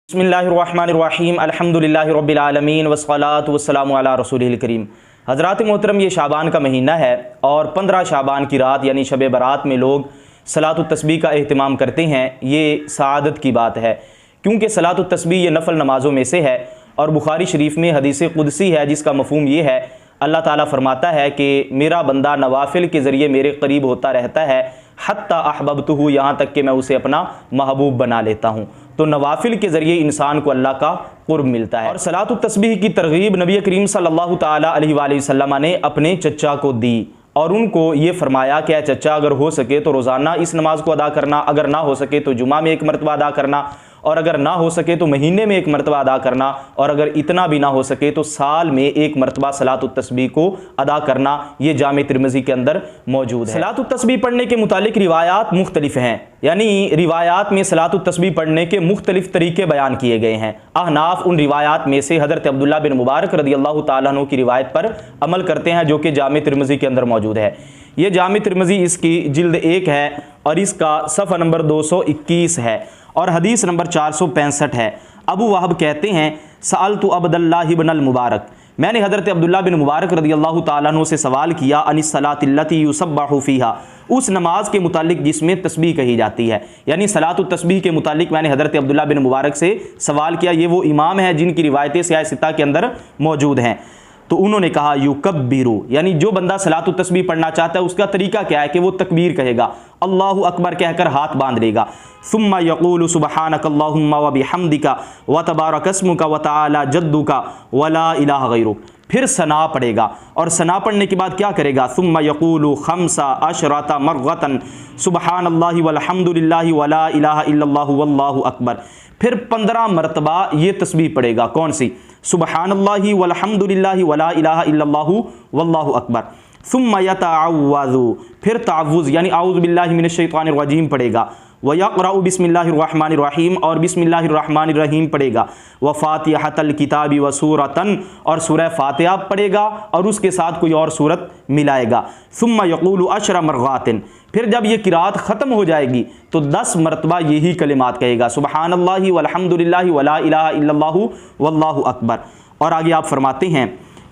बिस्मिल्लाहिर्रहमानिर्रहीम अल्हम्दुलिल्लाहि रब्बिल आलमीन वस्सलातु वस्सलामु अला रसूलिल करीम। हज़रात मोहतरम, ये शाबान का महीना है और 15 शाबान की रात यानी शब बारात में लोग सलातुत तस्बीह का एहतमाम करते हैं। ये सआदत की बात है क्योंकि सलातुत तस्बीह ये नफल नमाज़ों में से है और बुखारी शरीफ में हदीस कुदसी है जिसका मफ़हूम ये है, अल्लाह ताला फरमाता है कि मेरा बंदा नवाफिल के ज़रिए मेरे करीब होता रहता है हत्ता अहबब्तुहु, यहाँ तक कि मैं उसे अपना महबूब बना लेता हूँ। तो नवाफिल के ज़रिए इंसान को अल्लाह का कुर्ब मिलता है। और सलातुत तस्बीह की तरगीब नबी करीम सल्लल्लाहु ताला अलैहि वसल्लम ने अपने चचा को दी और उनको ये फरमाया कि चचा, अगर हो सके तो रोज़ाना इस नमाज को अदा करना, अगर ना हो सके तो जुमा में एक मरतबा अदा करना, और अगर ना हो सके तो महीने में एक मरतबा अदा करना, और अगर इतना भी ना हो सके तो साल में एक मरतबा सलातुत तस्बीह को अदा करना। ये जामे तिरमिज़ी के अंदर मौजूद है। सलातुत तस्बीह पढ़ने के मुतालिक रिवायात मुख्तलिफ हैं, यानी रिवायात में सलातुत तस्बीह पढ़ने के मुख्तलिफ तरीके बयान किए गए हैं। अहनाफ उन रिवायात में से हज़रत अब्दुल्लाह बिन मुबारक रदियल्लाहु ताला अन्हु की रिवायत पर अमल करते हैं जो कि जामे तिरमिज़ी के अंदर मौजूद है। ये जामे तिरमिज़ी इसकी जिल्द 1 है और इसका सफ़ा नंबर 221 है और हदीस नंबर 465 है। अबू वहब कहते हैं, सअलतु अब्दुल्लाह इब्न मुबारक, मैंने हज़रत अब्दुल्लाह बिन मुबारक रदियल्लाहु ताला अन्हु से सवाल किया, अनिस सलातिल्लती युसब्बहु फीहा, उस नमाज के मुतालिक जिसमें तस्बीह कही जाती है। यानी सलातुत तस्बीह के मुतालिक मैंने हज़रत अब्दुल्लाह बिन मुबारक से सवाल किया। ये वो इमाम है जिनकी रिवायतें सियाह सित्ता के अंदर मौजूद हैं। तो उन्होंने कहा युकब्बिरु, यानी जो बंदा सलातुत तस्बीह पढ़ना चाहता है उसका तरीका क्या है कि वो तकबीर कहेगा, अल्लाहु अकबर कहकर हाथ बांध लेगा। सुम्मा यक़ूलु सुब्हानकल्लाहुम्मा व बिहम्दिका व तबारकस्मुका व तआला जद्दुका व ला इलाहा गैरुक, फिर सना पढ़ेगा और सना पढ़ने के बाद क्या करेगा, सुम्मा यक़ूलु खम्सा अशरता मर्गतन सुब्हानल्लाहि वल्हम्दुलिल्लाहि व ला इलाहा इल्लल्लाहु वल्लाहु अकबर, फिर 15 मरतबा ये तस्बीह पढ़ेगा। कौन सी? सुब्हानल्लाहि वल्हम्दुलिल्लाहि व ला इलाहा इल्लल्लाहु वल्लाहु अकबर। सुम्मा यतअव्वज़ु, फिर तावुज़ यानी औज़ु बिल्लाहि मिनश शैतानिर रजीम पढ़ेगा। व यक़रअु बिस्मिल्लाहिर्रहमानिर्रहीम, और बिस्मिल्लाहिर्रहमानिर्रहीम पढ़ेगा। व फ़ातिहतल किताबी व सूरतन, और सूरह फ़ातिहा पढ़ेगा और उसके साथ कोई और सूरत मिलाएगा। सुम्मा यक़ूलु अशरा मरगातिन, फिर जब ये किरात ख़त्म हो जाएगी तो 10 मरतबा यही कलिमात कहेगा, सुब्हानल्लाहि वल्हम्दुलिल्लाहि व ला इलाहा इल्लल्लाहु वल्लाहु अकबर। और आगे आप फरमाते हैं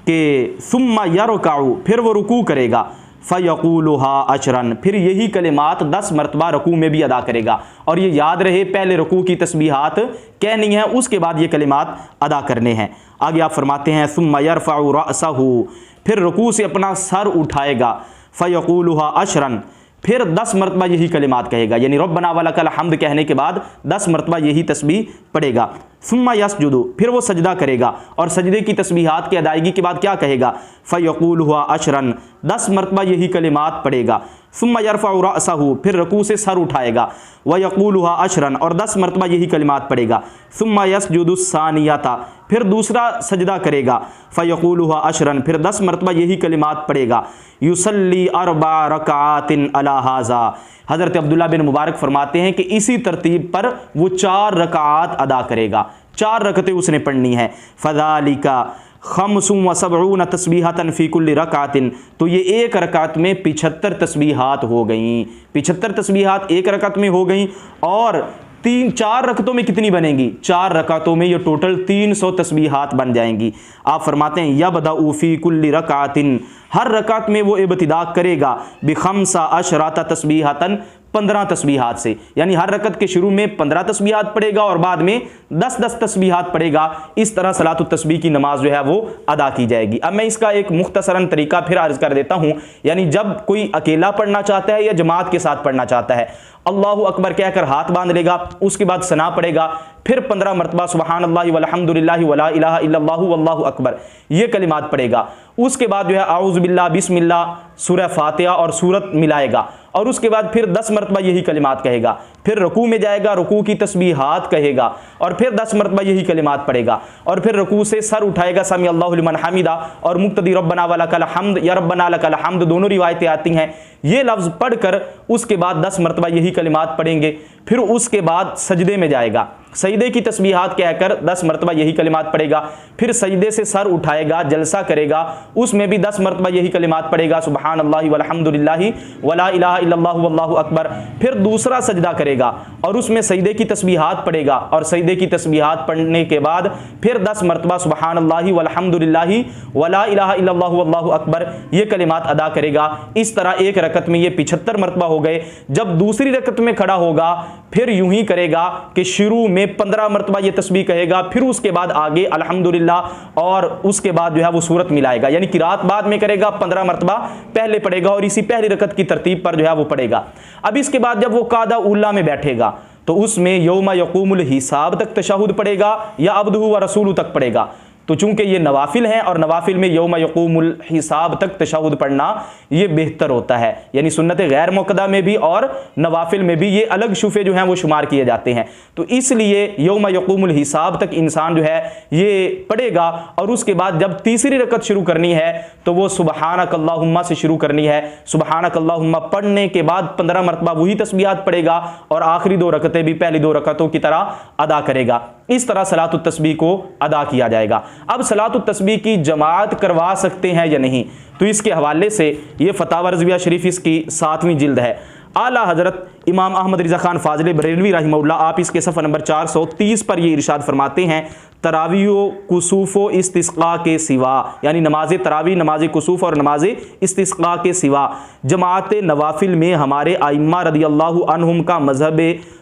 कि सुम्मा यरकाउ, फिर वो रुकू करेगा, फ़यक़ूलुहा अशरन, फिर यही कलिमात 10 मरतबा रुकू में भी अदा करेगा। और ये याद रहे, पहले रुकू की तस्बीहात कहनी है, उसके बाद ये कलिमात अदा करने हैं। आगे आप फरमाते हैं सुम्मा यरफ़उ रअसहु, फिर रुकू से अपना सर उठाएगा, फ़यक़ूलुहा अशरन, फिर 10 मरतबा यही कलिमात कहेगा, यानी रब्बना वलकल हम्द कहने के बाद 10 मरतबा यही तस्बीह पढ़ेगा। सुम्मा यस्जुदु, फिर वो सजदा करेगा और सजदे की तस्बीहात की अदायगी के बाद क्या कहेगा, फ़यक़ूलुहा अशरन, 10 मरतबा यही कलिमात पढ़ेगा। सुम्मा यरफ़उ रअसहु, फिर रकू से सर उठाएगा, व यक़ूलुहा अशरन, और 10 मरतबा यही कलिमात पढ़ेगा। सुम्मा यस्जुदु सानियता, फिर दूसरा सजदा करेगा, फ़यक़ूलुहा अशरन, फिर 10 मरतबा यही कलिमात पढ़ेगा। युसल्ली अरबा रकातिन अला हाज़ा, हज़रत अब्दुल्लाह बिन मुबारक फरमाते हैं कि इसी तरतीब पर वो 4 रकात अदा करेगा, 4 रकतें उसने पढ़नी है। फ़ज़ालिका खम्सुम व सबऊन तस्बीहतन फ़ी कुल्लि रकातिन, तो ये एक रकात में 75 तस्बीहात हो गई। 75 तस्बीहात एक रकात में हो गई और 4 रकतों में कितनी बनेंगी? 4 रकातों में ये टोटल 300 तस्बीहात बन जाएंगी। आप फरमाते हैं यबदउ फ़ी कुल्लि रकातिन, हर रकात में वो इब्तिदा करेगा बिखम्सा अशराता तस्बीहतन, 15 तस्बीहात से, यानी हर रकत के शुरू में 15 तस्बीहात पढ़ेगा और बाद में 10-10 तस्बीहात पढ़ेगा। इस तरह सलातुत तस्बीह की नमाज जो है वो अदा की जाएगी। अब मैं इसका एक मुख्तसरन तरीका फिर अर्ज कर देता हूँ, यानी जब कोई अकेला पढ़ना चाहता है या जमात के साथ पढ़ना चाहता है, अल्लाहु अकबर कहकर हाथ बांध लेगा, उसके बाद सना पढ़ेगा, फिर 15 मरतबा सुब्हानल्लाहि वल्हम्दुलिल्लाहि व ला इलाहा इल्लल्लाहु वल्लाहु अकबर ये कलिमात पढ़ेगा। उसके बाद जो है औज़ु बिल्लाह बिस्मिल्लाह सूरह फ़ातिहा और सूरत मिलाएगा और उसके बाद फिर 10 मरतबा यही कलिमात कहेगा, फिर रुकू में जाएगा, रुकू की तस्बीहात कहेगा और फिर 10 मरतबा यही कलिमात पढ़ेगा और फिर रुकू से सर उठाएगा, समी अल्लाहु लिमन हमिदा, और मुक्तदी रब्बना वलकल हम्द या रब्बना लकल हम्द दोनों रिवायतें आती हैं। ये लफ्ज़ पढ़कर उसके बाद 10 मरतबा यही कलिमात पढ़ेंगे, फिर उसके बाद सजदे में जाएगा। सजदे की तस्बीहात कहकर 10 मरतबा यही कलिमात पढ़ेगा, फिर सजदे से सर उठाएगा, जलसा करेगा, उसमें भी 10 मरतबा यही कलिमात पढ़ेगा, सुबहान अल्लाह वल्हम्दुलिल्लाहि वला इलाहा इल्लल्लाहु वल्लाहु अकबर। फिर दूसरा सजदा करेगा और उसमें सजदे की तस्बीहात पढ़ेगा, और सजदे की तस्बीहात पढ़ने के बाद फिर 10 मरतबा सुबहान अल्लाहि वल्हम्दुलिल्लाहि वला इलाहा इल्लल्लाहु वल्लाहु अकबर ये कलिमात अदा करेगा। इस तरह एक रकत में ये 75 मरतबा हो गए। जब दूसरी रकत में खड़ा होगा फिर यूं ही करेगा कि शुरू में 15 मरतबा ये तस्बीह कहेगा, फिर उसके बाद आगे अल्हम्दुलिल्लाह, और उसके बाद जो है वो सूरत मिलाएगा, यानी कि रात बाद में करेगा, 15 मरतबा पहले पढ़ेगा और इसी पहली रकत की तरतीब पर जो है वो पढ़ेगा। अब इसके बाद जब वो कादा उल्ला में बैठेगा तो उसमें यौमा यक़ूमुल हिसाब तक तशहुद पढ़ेगा या अब्दुहु व रसूलु तक पढ़ेगा। तो चूंकि ये नवाफिल हैं और नवाफिल में यौम यक़ूमुल हिसाब तक तशहुद पढ़ना ये बेहतर होता है, यानी सुन्नत गैर मुक़द्दा में भी और नवाफिल में भी ये अलग शुफ़े जो हैं वो शुमार किए जाते हैं। तो इसलिए यौम यक़ूमुल हिसाब तक इंसान जो है ये पढ़ेगा, और उसके बाद जब तीसरी रकत शुरू करनी है तो वो सुबहानक अल्लाहुम्मा से शुरू करनी है। सुबहानक अल्लाहुम्मा पढ़ने के बाद 15 मरतबा वही तस्बीहात पढ़ेगा और आखिरी 2 रकतें भी पहली 2 रकतों की तरह अदा करेगा। इस तरह सलातुत तस्बीह को अदा किया जाएगा। अब सलातुत तस्बीह की जमात करवा सकते हैं या नहीं, तो इसके हवाले से ये फतावा रज़विया शरीफ इसकी 7वीं जिल्द है। आला हज़रत इमाम अहमद रिज़ा खान फाज़िल बरेलवी रहमहुल्लाह आप इसके सफ़ा नंबर 430 पर ये इरशाद फरमाते हैं, तरावीओ कुसूफ़ो इस्तिस्क़ा के सिवा, यानी नमाज तरावी, नमाज कुसूफ़ और नमाज इस्तिस्क़ा के सिवा जमात नवाफिल में हमारे आइम्मा रदियल्लाहु अन्हुम का मज़हब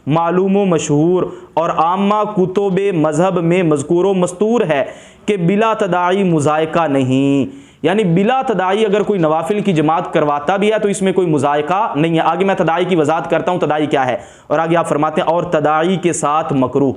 मालूम व मशहूर और आम्मा कुतुब मज़हब में मज़कूर व मस्तूर है कि बिला तदाई मुज़ायका नहीं, यानी बिला तदाई अगर कोई नवाफिल की जमात करवाता भी है तो इसमें कोई मुज़ायका नहीं है। आगे मैं तदाई की वजाहत करता हूँ तदाई क्या है, और आगे आप फरमाते हैं और तदाई के साथ मकरूह।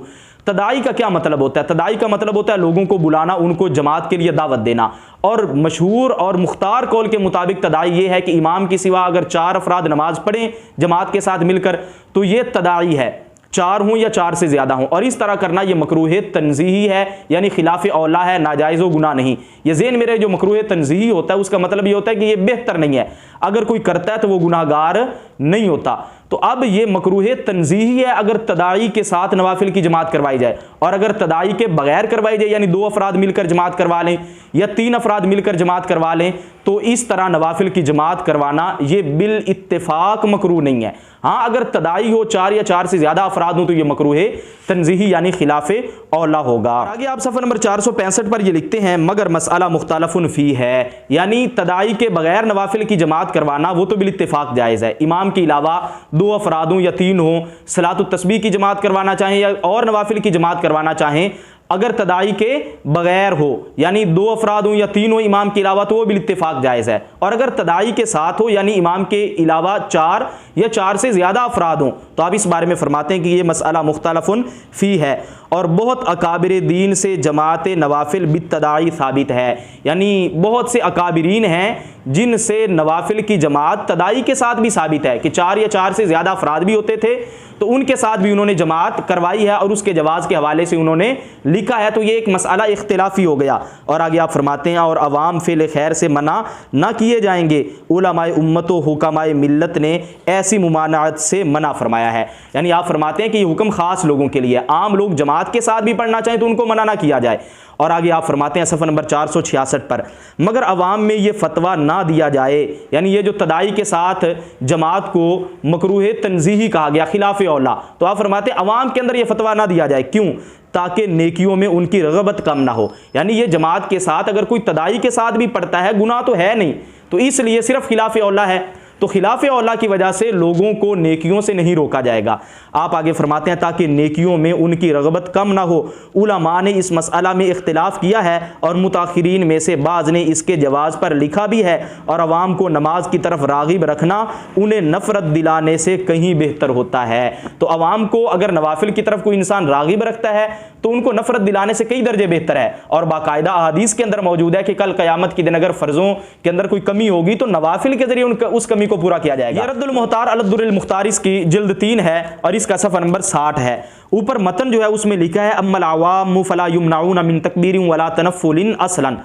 तदाई का क्या मतलब होता है? तदाई का मतलब होता है लोगों को बुलाना, उनको जमात के लिए दावत देना, और मशहूर और मुख्तार कौल के मुताबिक तदाई ये है कि इमाम के सिवा अगर 4 अफराद नमाज पढ़ें जमात के साथ मिलकर तो ये तदाई है, 4 हों या 4 से ज़्यादा हों, और इस तरह करना ये मकरूह तंज़ीही है, यानी खिलाफ औला है, नाजायज़ व गुनाह नहीं। ये ज़हन मेरे जो मकरूह तंज़ीही होता है उसका मतलब ये होता है कि ये बेहतर नहीं है, अगर कोई करता है तो वो गुनाहगार नहीं होता। तो अब ये मकरूह तंज़ीही है अगर तदाई के साथ नवाफिल की जमात करवाई जाए, और अगर तदाई के बगैर करवाई जाए यानी 2 अफराद मिलकर जमात करवा लें या 3 अफराद मिलकर जमात करवा लें, तो इस तरह नवाफिल की जमात करवाना ये बिल इत्तेफाक मकरूह नहीं है। हाँ, अगर तदाई हो 4 या 4 से ज़्यादा अफराद हो तो ये मकरूह तंज़ीही यानी खिलाफ़े औला होगा। आगे आप सफ़ा नंबर 465 पर ये लिखते हैं, मगर मसअला मुख्तलफुन फ़ी है, यानी तदाई के बगैर नवाफिल की जमात करवाना वो तो बिल इत्तेफाक जायज़ है। इमाम के अलावा 2 अफराद हों या 3 हों, सलातुत तस्बीह की जमात करवाना चाहें या और नवाफिल की जमात करवाना चाहें, अगर तदाई के बगैर हो यानी 2 अफराद हो या 3 हो इमाम के अलावा तो वो भी इत्तेफाक जायज़ है, और अगर तदाई के साथ हो यानी इमाम के अलावा 4 या 4 से ज़्यादा अफराद हों तो आप इस बारे में फरमाते हैं कि ये मसअला मुख्तलफुन फ़ी है, और बहुत अकाबिर दीन से जमात नवाफिल बित्तदाई साबित है, यानी बहुत से अकाबिरीन हैं जिनसे नवाफिल की जमात तदाई के साथ भी साबित है कि 4 या 4 से ज़्यादा अफराद भी होते थे तो उनके साथ भी उन्होंने जमात करवाई है और उसके जवाज़ के हवाले से उन्होंने लिखा है। तो ये एक मसला इख्तिलाफी हो गया। और आगे आप फरमाते हैं, और अवाम फ़िल खैर से मना ना किए जाएंगे, उलमाए उम्मत व हुक्माए मिल्लत ने ऐसी मुमानात से मना फरमाया है। यानी आप फरमाते हैं कि ये हुक्म ख़ास लोगों के लिए, आम लोग जमात के साथ भी पढ़ना चाहें तो उनको मना ना किया जाए। और आगे आप फरमाते हैं सफ़ा नंबर 466 पर, मगर अवाम में ये फतवा ना दिया जाए, यानी ये जो तदाई के साथ जमात को मकरूह तंज़ीही कहा गया खिलाफ औला, तो आप फरमाते हैं अवाम के अंदर ये फतवा ना दिया जाए। क्यों? ताकि नेकियों में उनकी रग़बत कम ना हो, यानी ये जमात के साथ अगर कोई तदाई के साथ भी पढ़ता है गुनाह तो है नहीं, तो इसलिए सिर्फ खिलाफ औला है, तो खिलाफ औला की वजह से लोगों को नेकियों से नहीं रोका जाएगा। आप आगे फरमाते हैं ताकि नेकियों में उनकी रग़बत कम ना हो। उलमा ने इस मसअला में इख्तिलाफ किया है और मुताखिरीन में से बाज़ ने इसके जवाज़ पर लिखा भी है, और अवाम को नमाज की तरफ राग़िब रखना उन्हें नफ़रत दिलाने से कहीं बेहतर होता है। तो अवाम को अगर नवाफिल की तरफ कोई इंसान राग़िब रखता है तो उनको नफ़रत दिलाने से कई दर्जे बेहतर है, और बाकायदा अहादीस के अंदर मौजूद है कि कल क़यामत के दिन अगर फ़र्ज़ों के अंदर कोई कमी होगी तो नवाफिल के ज़रिए उस कमी को पूरा किया जाएगा। रद्दुल मुख्तार अल-दुर्रुल मुख्तार इसकी जिल्द 3 है और इसका सफ़ा नंबर 60 है। ऊपर मतन जो है उसमें लिखा है, अम्मल अवाम फला युमनाऊन मिन तकबीरिन वला तनफ़ुलिन असलन,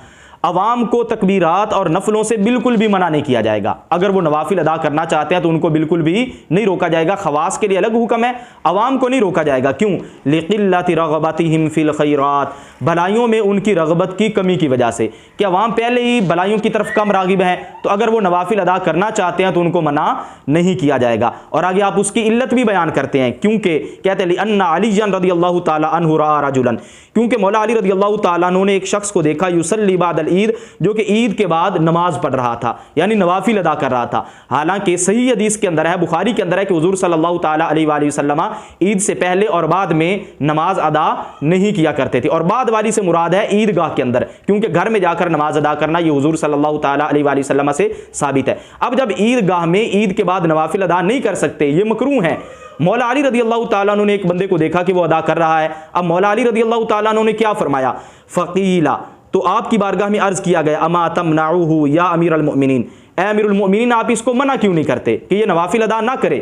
अवाम को तकबीरात और नफलों से बिल्कुल भी मना नहीं किया जाएगा। अगर वो नवाफिल अदा करना चाहते हैं तो उनको बिल्कुल भी नहीं रोका जाएगा। खवास के लिए अलग हुक्म है, अवाम को नहीं रोका जाएगा। क्यों? लिक़िल्लति रग़बतिहिम फ़िल ख़ैरात, भलाइयों में उनकी रग़बत की कमी की वजह से, कि अवाम पहले ही भलाइयों की तरफ कम राग़िब हैं, तो अगर वो नवाफिल अदा करना चाहते हैं तो उनको मना नहीं किया जाएगा। और आगे आप उसकी इल्लत भी बयान करते हैं, क्योंकि कहते हैं लिअन्ना अलीयन रज़ियल्लाहु तआला अन्हु रअा रजुलन, क्योंकि मौला अली रज़ियल्लाहु तआला अन्हु ने एक शख्स को देखा युसल्ली बादल ईद, जो कि ईद के बाद नमाज पढ़ रहा था, यानी नवाफिल अदा कर रहा था। हालांकि सही हदीस के अंदर है, बुखारी के अंदर है कि हुजूर सल्लल्लाहु तआला अलैहि वसल्लम ईद से पहले और बाद में नमाज अदा नहीं किया करते थे। और बाद वाली से मुराद है ईदगाह के अंदर, क्योंकि घर में जाकर नमाज अदा करना ये हुजूर सल्लल्लाहु तआला अलैहि वसल्लम से साबित है। अब जब ईदगाह में ईद के बाद नवाफिल अदा नहीं कर सकते, ये मकरूह है। मौला अली रज़ियल्लाहु ताला अन्हु ने एक बंदे को देखा कि वो अदा कर रहा है। अब मौला अली रज़ियल्लाहु ताला अन्हु ने क्या फरमाया? फ़क़ीला, तो आपकी बारगाह में अर्ज़ किया गया, अमा तमनऊहु या अमीरुल मोमिनीन, ए अमीरुल मोमिनीन आप इसको मना क्यों नहीं करते कि ये नवाफिल अदा ना करे?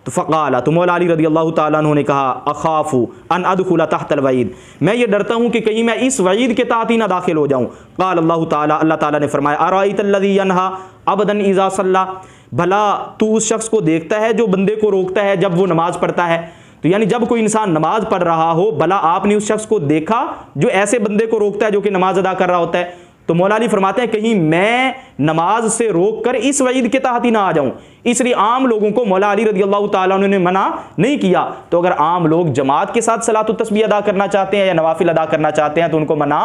तो फ़क़ाला, तो मौला अली रज़ियल्लाहु ताला अन्हु ने कहा, अख़ाफ़ु अन अदख़ुला तहतल वईद, मैं ये डरता हूँ कि कहीं मैं इस वईद के तहत ही ना दाखिल हो जाऊँ। क़ाल अल्लाहु ताला, अल्लाह ताला ने फरमाया, अराइतल्लज़ी यन्हा अबदन इज़ा सल्ला, भला तू उस शख्स को देखता है जो बंदे को रोकता है जब वो नमाज पढ़ता है। तो यानी जब कोई इंसान नमाज पढ़ रहा हो, भला आपने उस शख्स को देखा जो ऐसे बंदे को रोकता है जो कि नमाज अदा कर रहा होता है? तो मौला अली फरमाते हैं कहीं मैं नमाज से रोक कर इस वईद के तहत ही ना आ जाऊं। इसलिए आम लोगों को मौला अली रज़ियल्लाहु ताला अन्हु ने मना नहीं किया। तो अगर आम लोग जमात के साथ सलातुत तस्बीह अदा करना चाहते हैं या नवाफिल अदा करना चाहते हैं तो उनको मना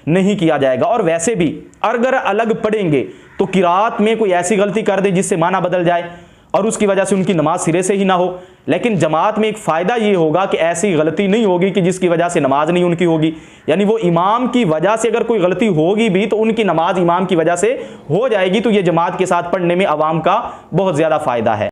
नहीं किया जाएगा। और वैसे भी अगर अलग पढ़ेंगे तो किरात में कोई ऐसी गलती कर दे जिससे माना बदल जाए और उसकी वजह से उनकी नमाज सिरे से ही ना हो। लेकिन जमात में एक फ़ायदा ये होगा कि ऐसी गलती नहीं होगी कि जिसकी वजह से नमाज नहीं उनकी होगी, यानी वो इमाम की वजह से अगर कोई गलती होगी भी तो उनकी नमाज इमाम की वजह से हो जाएगी। तो ये जमात के साथ पढ़ने में अवाम का बहुत ज़्यादा फ़ायदा है।